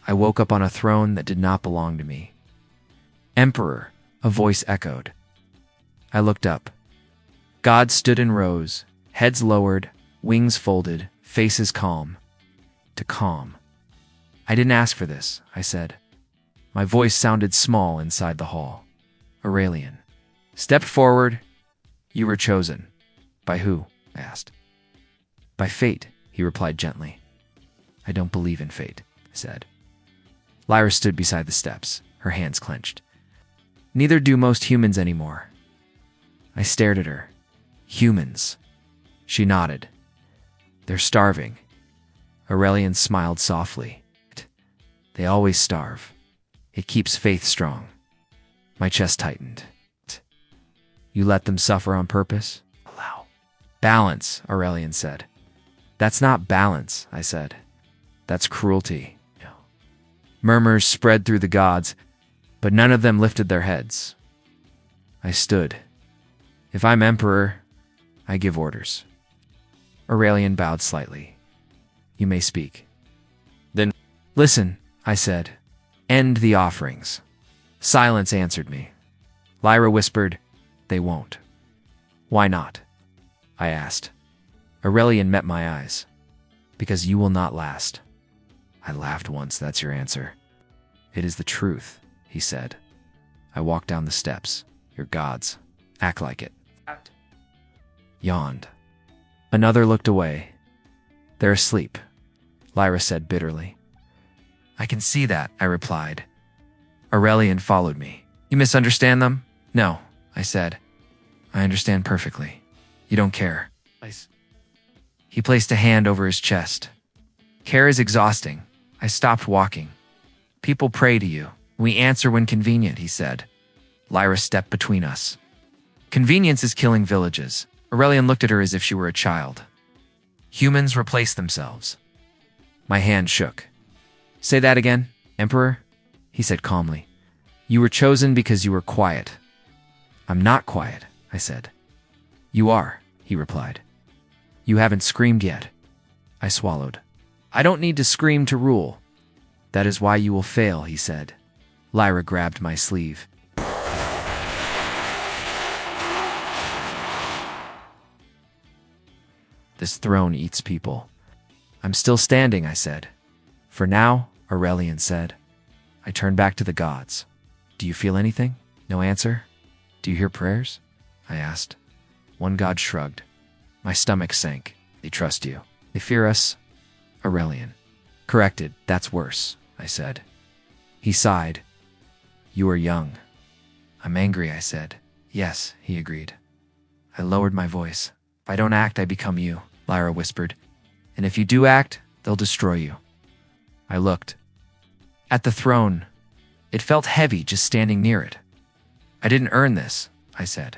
I woke up on a throne that did not belong to me. Emperor, a voice echoed. I looked up. Gods stood in rows, heads lowered, wings folded, faces calm. To calm. I didn't ask for this, I said. My voice sounded small inside the hall. Aurelian stepped forward. You were chosen. By who? I asked. By fate, he replied gently. I don't believe in fate, I said. Lyra stood beside the steps, her hands clenched. Neither do most humans anymore. I stared at her. Humans. She nodded. They're starving. Aurelian smiled softly. They always starve. It keeps faith strong. My chest tightened. You let them suffer on purpose? Allow. Balance, Aurelian said. That's not balance, I said. That's cruelty. No. Murmurs spread through the gods, but none of them lifted their heads. I stood. If I'm emperor, I give orders. Aurelian bowed slightly. You may speak. Then, listen, I said. End the offerings. Silence answered me. Lyra whispered, they won't. Why not? I asked. Aurelian met my eyes. Because you will not last. I laughed once, that's your answer. It is the truth, he said. I walked down the steps. Your gods. Act like it. Yawned. Another looked away. They're asleep, Lyra said bitterly. I can see that, I replied. Aurelian followed me. You misunderstand them? No, I said. I understand perfectly. You don't care. He placed a hand over his chest. Care is exhausting. I stopped walking. People pray to you. We answer when convenient, he said. Lyra stepped between us. Convenience is killing villages. Aurelian looked at her as if she were a child. Humans replace themselves. My hand shook. Say that again, Emperor, he said calmly. You were chosen because you were quiet. I'm not quiet, I said. You are, he replied. You haven't screamed yet. I swallowed. I don't need to scream to rule. That is why you will fail, he said. Lyra grabbed my sleeve. This throne eats people. I'm still standing, I said. For now, Aurelian said. I turned back to the gods. Do you feel anything? No answer? Do you hear prayers? I asked. One god shrugged. My stomach sank. They trust you. They fear us. Aurelian. Corrected, that's worse, I said. He sighed. You are young. I'm angry, I said. Yes, he agreed. I lowered my voice. If I don't act, I become you, Lyra whispered. And if you do act, they'll destroy you. I looked. At the throne. It felt heavy just standing near it. I didn't earn this, I said.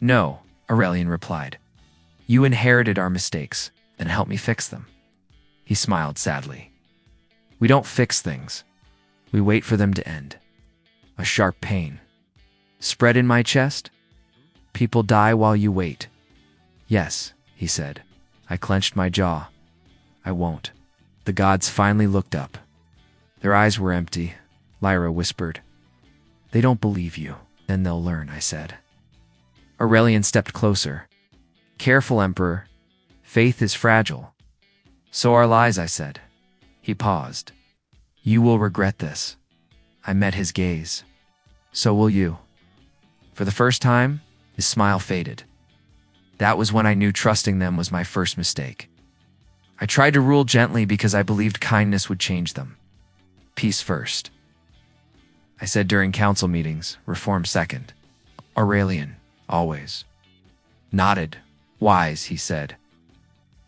No, Aurelian replied. You inherited our mistakes, then help me fix them. He smiled sadly. We don't fix things. We wait for them to end. A sharp pain. Spread in my chest? People die while you wait. Yes, he said. I clenched my jaw. I won't. The gods finally looked up. Their eyes were empty. Lyra whispered. They don't believe you. Then they'll learn, I said. Aurelian stepped closer. Careful, Emperor. Faith is fragile. So are lies, I said. He paused. You will regret this. I met his gaze. So will you. For the first time, his smile faded. That was when I knew trusting them was my first mistake. I tried to rule gently because I believed kindness would change them. Peace first. I said during council meetings, reform second. Aurelian, always. Nodded. Wise, he said.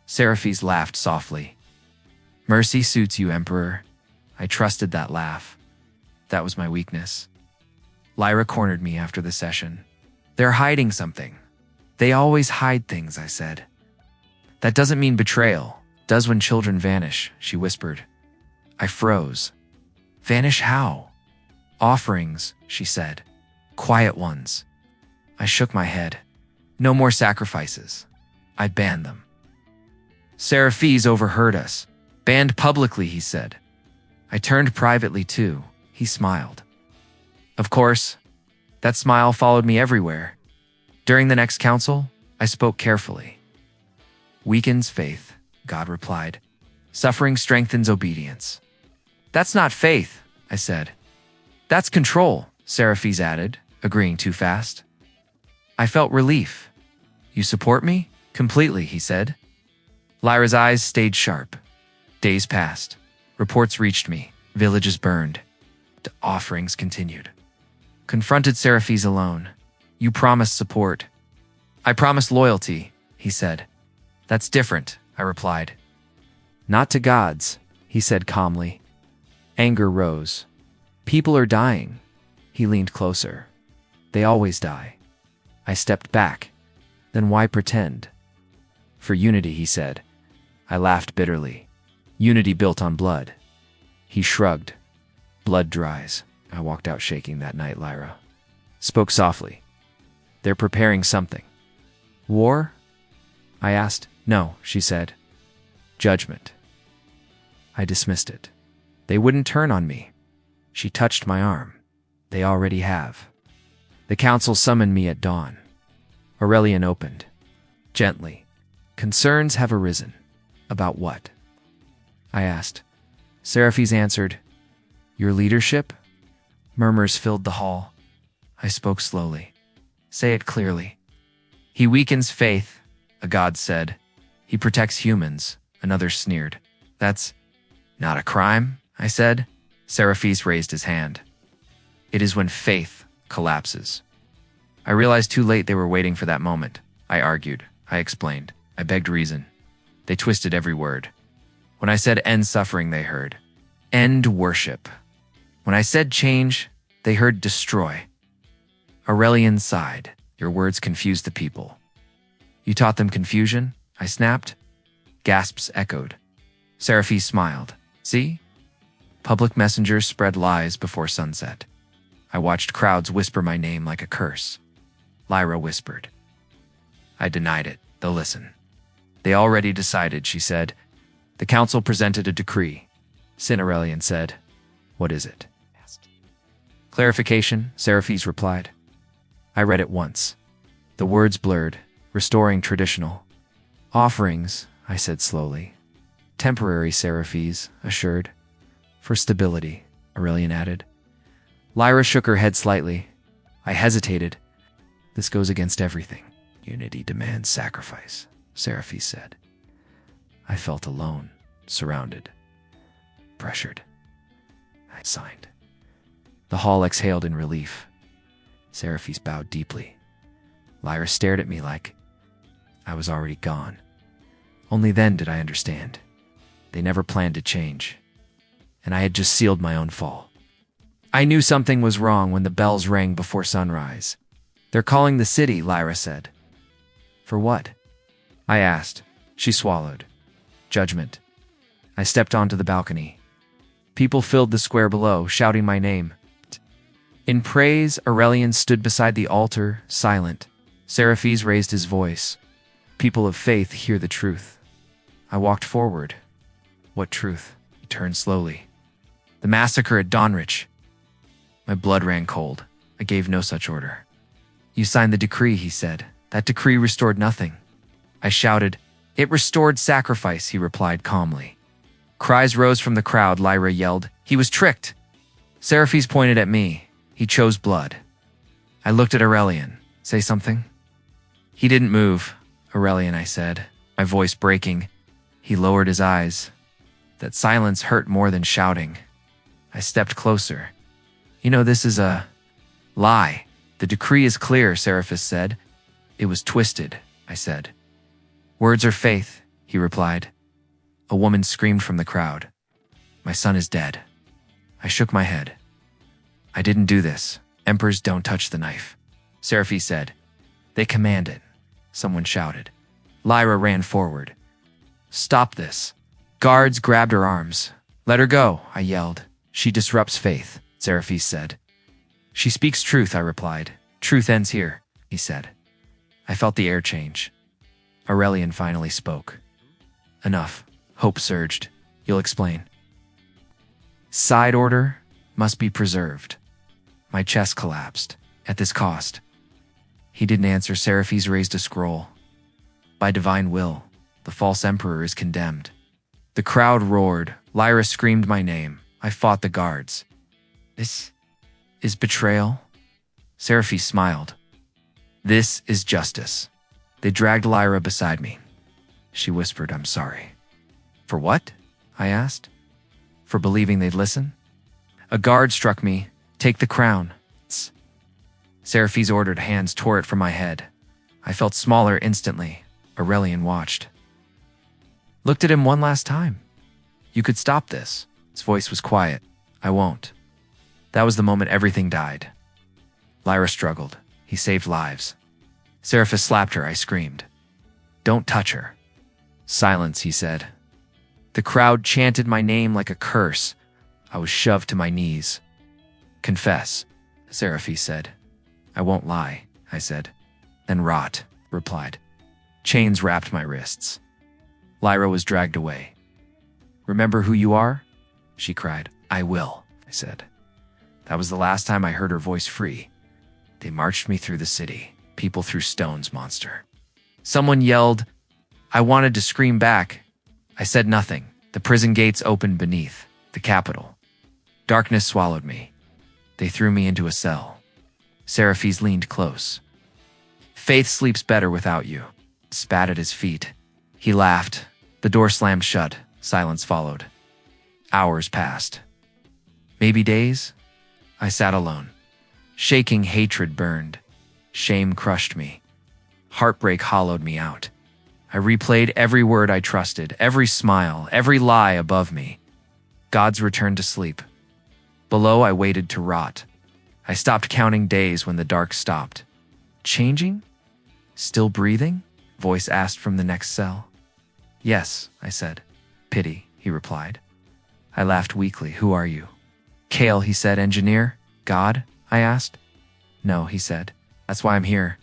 Seraphes laughed softly. Mercy suits you, Emperor. I trusted that laugh. That was my weakness. Lyra cornered me after the session. They're hiding something. They always hide things, I said. That doesn't mean betrayal. Does when children vanish, she whispered. I froze. Vanish how? Offerings, she said. Quiet ones. I shook my head. No more sacrifices. I banned them. Seraphes overheard us. Banned publicly, he said. I turned privately too. He smiled. Of course, that smile followed me everywhere. During the next council, I spoke carefully. Weakens faith, God replied. Suffering strengthens obedience. That's not faith, I said. That's control, Seraphes added, agreeing too fast. I felt relief. You support me? Completely, he said. Lyra's eyes stayed sharp. Days passed. Reports reached me. Villages burned. The offerings continued. Confronted Seraphes alone. You promised support. I promised loyalty, he said. That's different, I replied. Not to gods, he said calmly. Anger rose. People are dying. He leaned closer. They always die. I stepped back. Then why pretend? For unity, he said. I laughed bitterly. Unity built on blood. He shrugged. Blood dries. I walked out shaking that night, Lyra. Spoke softly. They're preparing something. War? I asked. No, she said. Judgment. I dismissed it. They wouldn't turn on me. She touched my arm. They already have. The council summoned me at dawn. Aurelian opened. Gently. Concerns have arisen. About what? I asked. Seraphes answered. Your leadership? Murmurs filled the hall. I spoke slowly. Say it clearly. He weakens faith, a god said. He protects humans, another sneered. That's not a crime, I said. Seraphes raised his hand. It is when faith collapses. I realized too late they were waiting for that moment. I argued. I explained. I begged reason. They twisted every word. When I said end suffering, they heard end worship. When I said change, they heard destroy. Aurelian sighed. Your words confused the people. You taught them confusion? I snapped. Gasps echoed. Seraphes smiled. See? Public messengers spread lies before sunset. I watched crowds whisper my name like a curse. Lyra whispered. I denied it. They'll listen. They already decided, she said. The council presented a decree. Sin, Aurelian said. What is it? Clarification, Seraphes replied. I read it once. The words blurred, restoring traditional. Offerings, I said slowly. Temporary, Seraphes assured. For stability, Aurelian added. Lyra shook her head slightly. I hesitated. This goes against everything. Unity demands sacrifice, Seraphes said. I felt alone, surrounded, pressured. I signed. The hall exhaled in relief. Seraphes bowed deeply. Lyra stared at me like I was already gone. Only then did I understand. They never planned to change, and I had just sealed my own fall. I knew something was wrong when the bells rang before sunrise. They're calling the city, Lyra said. For what? I asked. She swallowed. Judgment. I stepped onto the balcony. People filled the square below, shouting my name. In praise, Aurelian stood beside the altar, silent. Seraphes raised his voice. People of faith, hear the truth. I walked forward. What truth? He turned slowly. The massacre at Dawnrich. My blood ran cold. I gave no such order. You signed the decree, he said. That decree restored nothing. I shouted. It restored sacrifice, he replied calmly. Cries rose from the crowd. Lyra yelled. He was tricked. Seraphes pointed at me. He chose blood. I looked at Aurelian. Say something? He didn't move, Aurelian, I said, my voice breaking. He lowered his eyes. That silence hurt more than shouting. I stepped closer. You know, this is a lie. The decree is clear, Seraphes said. It was twisted, I said. Words are faith, he replied. A woman screamed from the crowd. My son is dead. I shook my head. I didn't do this. Emperors don't touch the knife. Seraphes said. They command it. Someone shouted. Lyra ran forward. Stop this. Guards grabbed her arms. Let her go, I yelled. She disrupts faith, Seraphes said. She speaks truth, I replied. Truth ends here, he said. I felt the air change. Aurelian finally spoke. Enough. Hope surged. You'll explain. Side order must be preserved. My chest collapsed. At this cost. He didn't answer. Seraphes raised a scroll. By divine will, the false emperor is condemned. The crowd roared. Lyra screamed my name. I fought the guards. This is betrayal? Seraphes smiled. This is justice. They dragged Lyra beside me. She whispered, I'm sorry. For what? I asked. For believing they'd listen? A guard struck me. Take the crown. Seraphes ordered. Hands tore it from my head. I felt smaller instantly. Aurelian watched. Looked at him one last time. You could stop this. His voice was quiet. I won't. That was the moment everything died. Lyra struggled. He saved lives. Seraphes slapped her. I screamed. Don't touch her. Silence, he said. The crowd chanted my name like a curse. I was shoved to my knees. Confess, Seraphes said. I won't lie, I said. Then rot, replied. Chains wrapped my wrists. Lyra was dragged away. Remember who you are? She cried. I will, I said. That was the last time I heard her voice free. They marched me through the city. People threw stones, monster. Someone yelled. I wanted to scream back. I said nothing. The prison gates opened beneath the capital. Darkness swallowed me. They threw me into a cell. Seraphes leaned close. Faith sleeps better without you. Spat at his feet. He laughed. The door slammed shut. Silence followed. Hours passed. Maybe days? I sat alone. Shaking hatred burned. Shame crushed me. Heartbreak hollowed me out. I replayed every word I trusted, every smile, every lie above me. Gods returned to sleep. Below, I waited to rot. I stopped counting days when the dark stopped. Changing? Still breathing? Voice asked from the next cell. Yes, I said. Pity, he replied. I laughed weakly. Who are you? Kale, he said. Engineer? God? I asked. No, he said. That's why I'm here.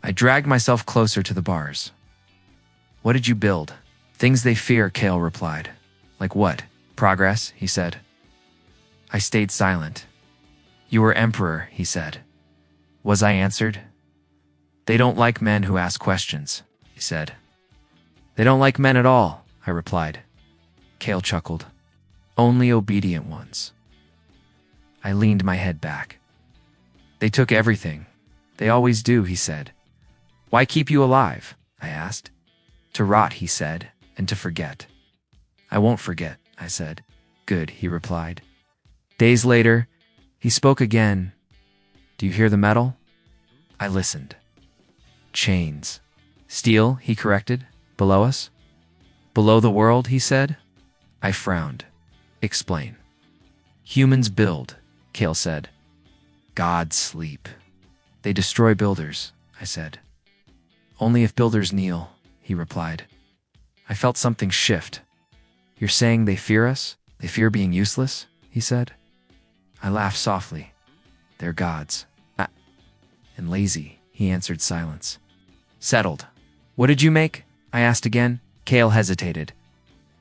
I dragged myself closer to the bars. What did you build? Things they fear, Kale replied. Like what? Progress, he said. I stayed silent. You were emperor, he said. Was I answered? They don't like men who ask questions, he said. They don't like men at all, I replied. Kale chuckled. Only obedient ones. I leaned my head back. They took everything. They always do, he said. Why keep you alive? I asked. To rot, he said, and to forget. I won't forget, I said. Good, he replied. Days later, he spoke again. Do you hear the metal? I listened. Chains. Steel, he corrected. Below us? Below the world, he said. I frowned. Explain. Humans build, Kale said. Gods sleep. They destroy builders, I said. Only if builders kneel, he replied. I felt something shift. You're saying they fear us? They fear being useless? He said. I laughed softly. They're gods. And lazy, he answered. Silence. Settled. What did you make? I asked again. Kale hesitated.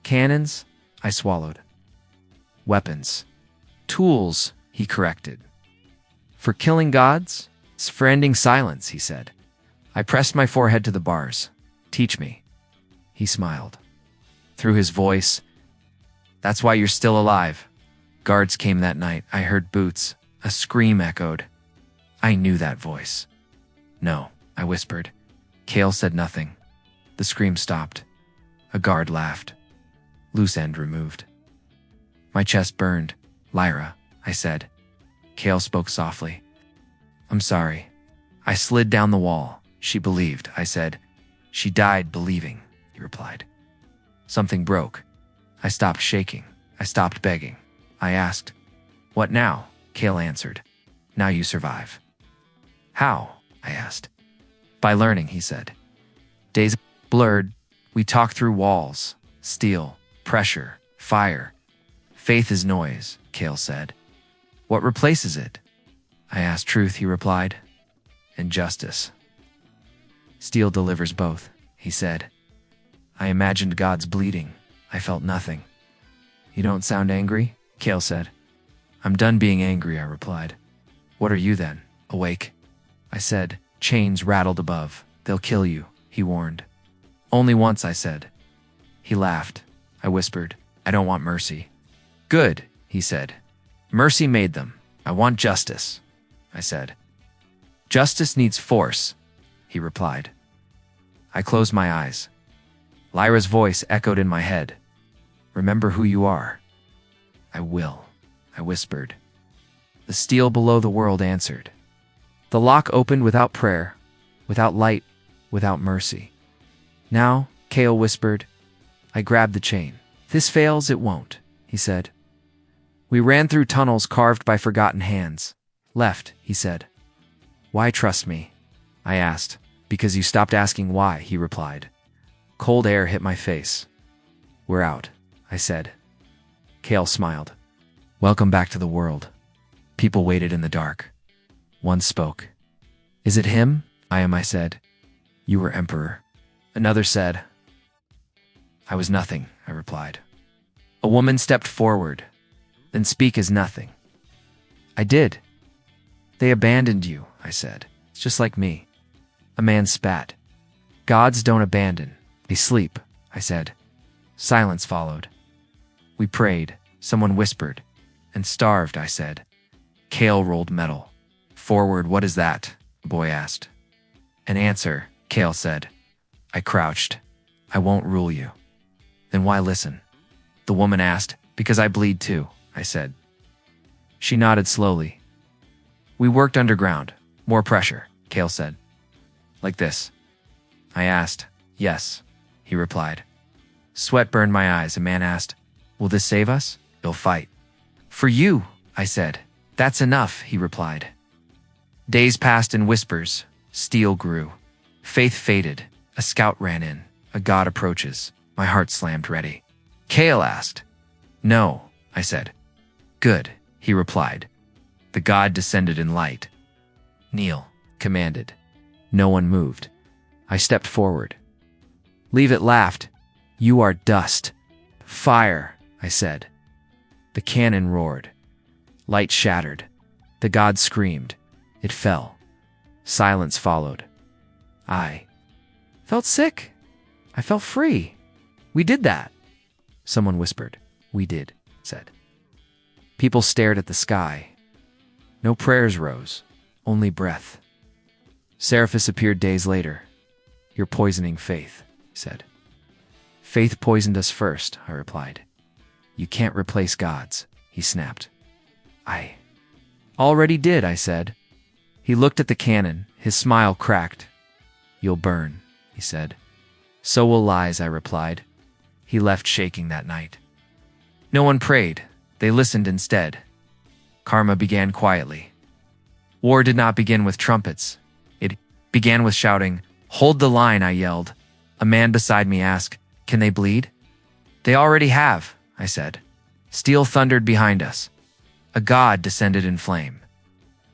Cannons? I swallowed. Weapons. Tools, he corrected. For killing gods? It's for ending silence, he said. I pressed my forehead to the bars. Teach me. He smiled. Through his voice, that's why you're still alive. Guards came that night. I heard boots. A scream echoed. I knew that voice. No, I whispered. Kale said nothing. The scream stopped. A guard laughed. Loose end removed. My chest burned. Lyra, I said. Kale spoke softly. I'm sorry. I slid down the wall. She believed, I said. She died believing, he replied. Something broke. I stopped shaking. I stopped begging. I asked, what now? Kale answered, now you survive. How? I asked. By learning, he said. Days blurred. We talked through walls, steel, pressure, fire. Faith is noise, Kale said. What replaces it? I asked. Truth, he replied. And justice. Steel delivers both, he said. I imagined gods bleeding. I felt nothing. You don't sound angry? Kale said. I'm done being angry, I replied. What are you then? Awake? I said. Chains rattled above. They'll kill you, he warned. Only once, I said. He laughed. I whispered. I don't want mercy. Good, he said. Mercy made them. I want justice, I said. Justice needs force, he replied. I closed my eyes. Lyra's voice echoed in my head. Remember who you are. I will, I whispered. The steel below the world answered. The lock opened without prayer, without light, without mercy. Now, Kale whispered. I grabbed the chain. This fails, it won't, he said. We ran through tunnels carved by forgotten hands. Left, he said. Why trust me? I asked. Because you stopped asking why, he replied. Cold air hit my face. We're out, I said. Kale smiled. Welcome back to the world. People waited in the dark. One spoke. Is it him? I said. You were emperor. Another said. I was nothing, I replied. A woman stepped forward. Then speak as nothing. I did. They abandoned you, I said. It's just like me. A man spat. Gods don't abandon. They sleep, I said. Silence followed. We prayed, someone whispered. And starved, I said. Kale rolled metal. Forward, what is that? The boy asked. An answer, Kale said. I crouched. I won't rule you. Then why listen? The woman asked. Because I bleed too, I said. She nodded slowly. We worked underground. More pressure, Kale said. Like this? I asked. Yes, he replied. Sweat burned my eyes. A man asked, will this save us? You'll fight. For you, I said. That's enough, he replied. Days passed in whispers. Steel grew. Faith faded. A scout ran in. A god approaches. My heart slammed ready. Kale asked. No, I said. Good, he replied. The god descended in light. Kneel, commanded. No one moved. I stepped forward. Leave it laughed. You are dust. Fire, I said. The cannon roared. Light shattered. The god screamed. It fell. Silence followed. I felt sick. I felt free. We did that. Someone whispered. We did, said. People stared at the sky. No prayers rose, only breath. Seraphis appeared days later. You're poisoning faith, he said. Faith poisoned us first, I replied. You can't replace gods, he snapped. I already did, I said. He looked at the cannon, his smile cracked. You'll burn, he said. So will lies, I replied. He left shaking that night. No one prayed. They listened instead. Karma began quietly. War did not begin with trumpets. It began with shouting. Hold the line, I yelled. A man beside me asked, can they bleed? They already have, I said. Steel thundered behind us. A god descended in flame.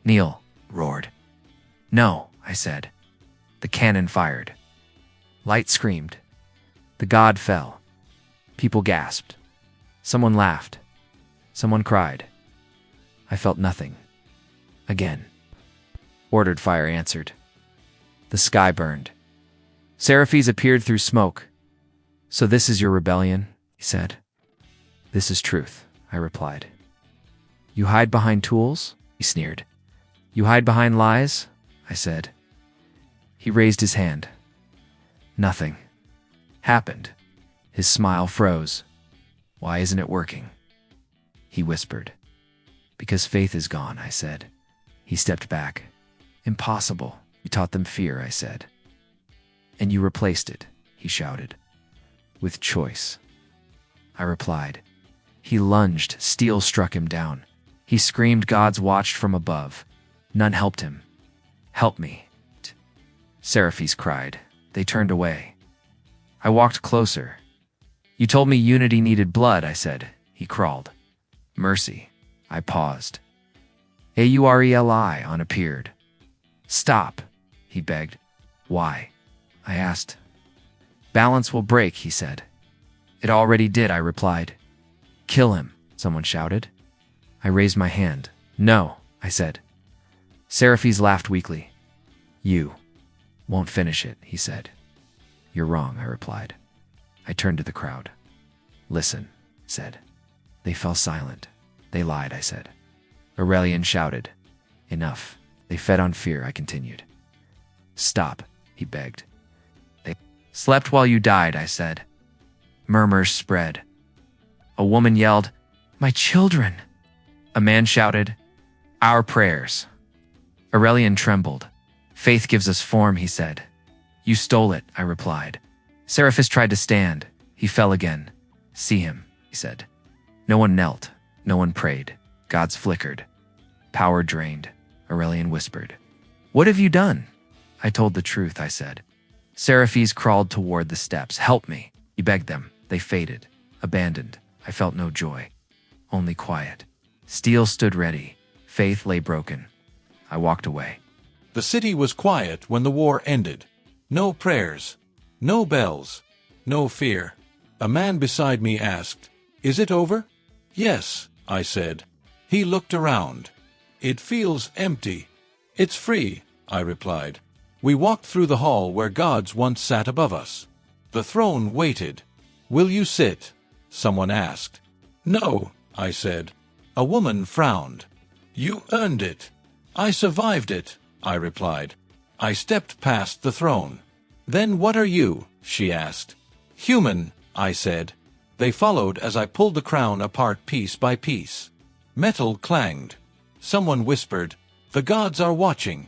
Kneel, roared. No, I said. The cannon fired. Light screamed. The god fell. People gasped. Someone laughed. Someone cried. I felt nothing. Again. Ordered fire answered. The sky burned. Seraphis appeared through smoke. So this is your rebellion, he said. This is truth, I replied. You hide behind tools? He sneered. You hide behind lies? I said. He raised his hand. Nothing happened. His smile froze. Why isn't it working? He whispered. Because faith is gone, I said. He stepped back. Impossible. You taught them fear, I said. And you replaced it, he shouted. With choice. I replied. He lunged. Steel struck him down. He screamed. Gods watched from above. None helped him. Help me. Seraphis cried. They turned away. I walked closer. You told me unity needed blood, I said. He crawled. Mercy. I paused. Aureli appeared. Stop, he begged. Why? I asked. Balance will break, he said. It already did, I replied. Kill him, someone shouted. I raised my hand. No, I said. Seraphes laughed weakly. You won't finish it, he said. You're wrong, I replied. I turned to the crowd. Listen, said. They fell silent. They lied, I said. Aurelian shouted. Enough. They fed on fear, I continued. Stop, he begged. They slept while you died, I said. Murmurs spread. A woman yelled, My children! A man shouted, Our prayers. Aurelian trembled. Faith gives us form, he said. You stole it, I replied. Serapis tried to stand. He fell again. See him, he said. No one knelt. No one prayed. Gods flickered. Power drained. Aurelian whispered. What have you done? I told the truth, I said. Seraphes crawled toward the steps. Help me. He begged them. They faded. Abandoned. I felt no joy. Only quiet. Steel stood ready. Faith lay broken. I walked away. The city was quiet when the war ended. No prayers. No bells. No fear. A man beside me asked, Is it over? Yes, I said. He looked around. It feels empty. It's free, I replied. We walked through the hall where gods once sat above us. The throne waited. Will you sit? Someone asked. No, I said. A woman frowned. You earned it. I survived it, I replied. I stepped past the throne. Then what are you? She asked. Human, I said. They followed as I pulled the crown apart piece by piece. Metal clanged. Someone whispered, The gods are watching.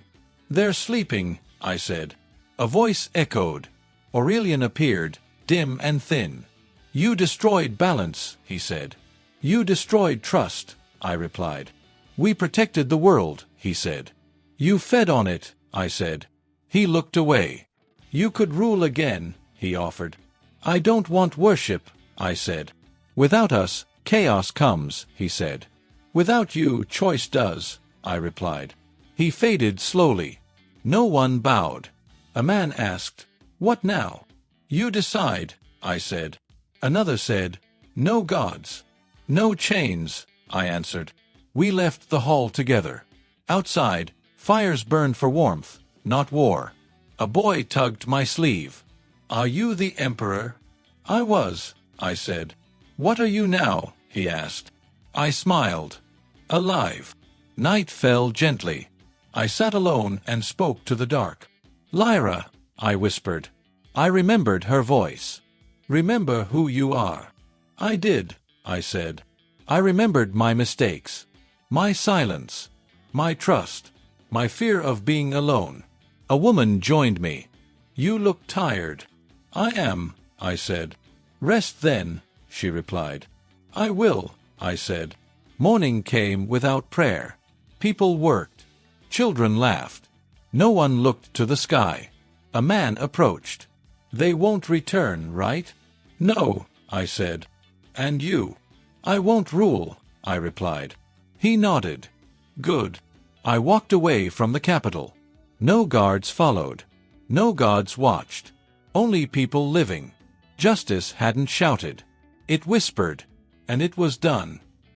They're sleeping, I said. A voice echoed. Aurelian appeared, dim and thin. You destroyed balance, he said. You destroyed trust, I replied. We protected the world, he said. You fed on it, I said. He looked away. You could rule again, he offered. I don't want worship, I said. Without us, chaos comes, he said. Without you, choice does, I replied. He faded slowly. No one bowed. A man asked, What now? You decide, I said. Another said, No gods. No chains, I answered. We left the hall together. Outside, fires burned for warmth, not war. A boy tugged my sleeve. Are you the emperor? I was, I said. What are you now? He asked. I smiled. Alive. Night fell gently. I sat alone and spoke to the dark. Lyra, I whispered. I remembered her voice. Remember who you are. I did, I said. I remembered my mistakes, my silence, my trust, my fear of being alone. A woman joined me. You look tired. I am, I said. Rest then, she replied. I will, I said. Morning came without prayer. People worked. Children laughed. No one looked to the sky. A man approached. They won't return, right? No, I said. And you? I won't rule, I replied. He nodded. Good. I walked away from the capital. No guards followed. No gods watched. Only people living. Justice hadn't shouted. It whispered, and it was done.